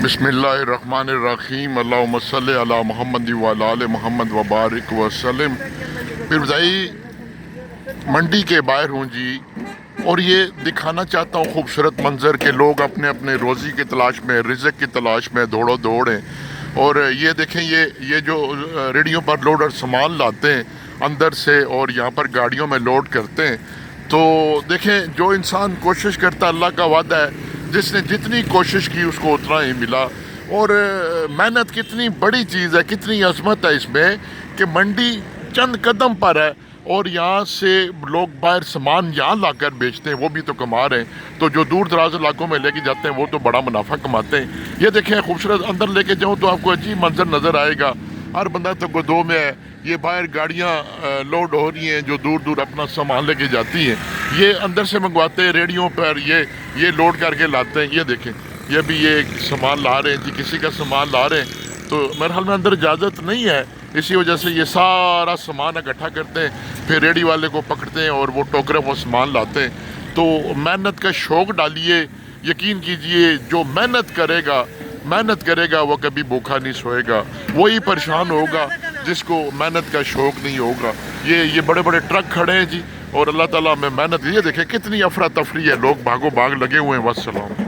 بسم اللہ الرحمن الرحیم، اللہم صلی علی محمد وعلی آل محمد وبارک وسلم۔ پھر بھائی منڈی کے باہر ہوں جی، اور یہ دکھانا چاہتا ہوں خوبصورت منظر کہ لوگ اپنے اپنے روزی کی تلاش میں، رزق کی تلاش میں دوڑو دوڑ ہیں۔ اور یہ دیکھیں، یہ جو ریڑھیوں پر لوڈر سامان لاتے ہیں اندر سے اور یہاں پر گاڑیوں میں لوڈ کرتے ہیں، تو دیکھیں جو انسان کوشش کرتا، اللہ کا وعدہ ہے جس نے جتنی کوشش کی اس کو اتنا ہی ملا۔ اور محنت کتنی بڑی چیز ہے، کتنی عظمت ہے اس میں کہ منڈی چند قدم پر ہے اور یہاں سے لوگ باہر سامان یہاں لا کر بیچتے ہیں، وہ بھی تو کما رہے ہیں۔ تو جو دور دراز علاقوں میں لے کے جاتے ہیں وہ تو بڑا منافع کماتے ہیں۔ یہ دیکھیں خوبصورت، اندر لے کے جاؤں تو آپ کو عجیب منظر نظر آئے گا۔ ہر بندہ تو گودوں میں ہے، یہ باہر گاڑیاں لوڈ ہو رہی ہیں جو دور دور اپنا سامان لے کے جاتی ہیں، یہ اندر سے منگواتے ہیں ریڑھیوں پر، یہ لوڈ کر کے لاتے ہیں۔ یہ دیکھیں، یہ بھی یہ سامان لا رہے ہیں جی، کسی کا سامان لا رہے ہیں، تو میرے حال میں اندر اجازت نہیں ہے، اسی وجہ سے یہ سارا سامان اکٹھا کرتے ہیں، پھر ریڑھی والے کو پکڑتے ہیں اور وہ ٹوکرے وہ سامان لاتے ہیں۔ تو محنت کا شوق ڈالیے، یقین کیجئے جو محنت کرے گا وہ کبھی بھوکا نہیں سوئے گا۔ وہی پریشان ہوگا جس کو محنت کا شوق نہیں ہوگا۔ یہ بڑے بڑے ٹرک کھڑے ہیں جی، اور اللہ تعالیٰ میں محنت، یہ دیکھیں کتنی افراتفری ہے، لوگ بھاگو بھاگ لگے ہوئے ہیں۔ والسلام۔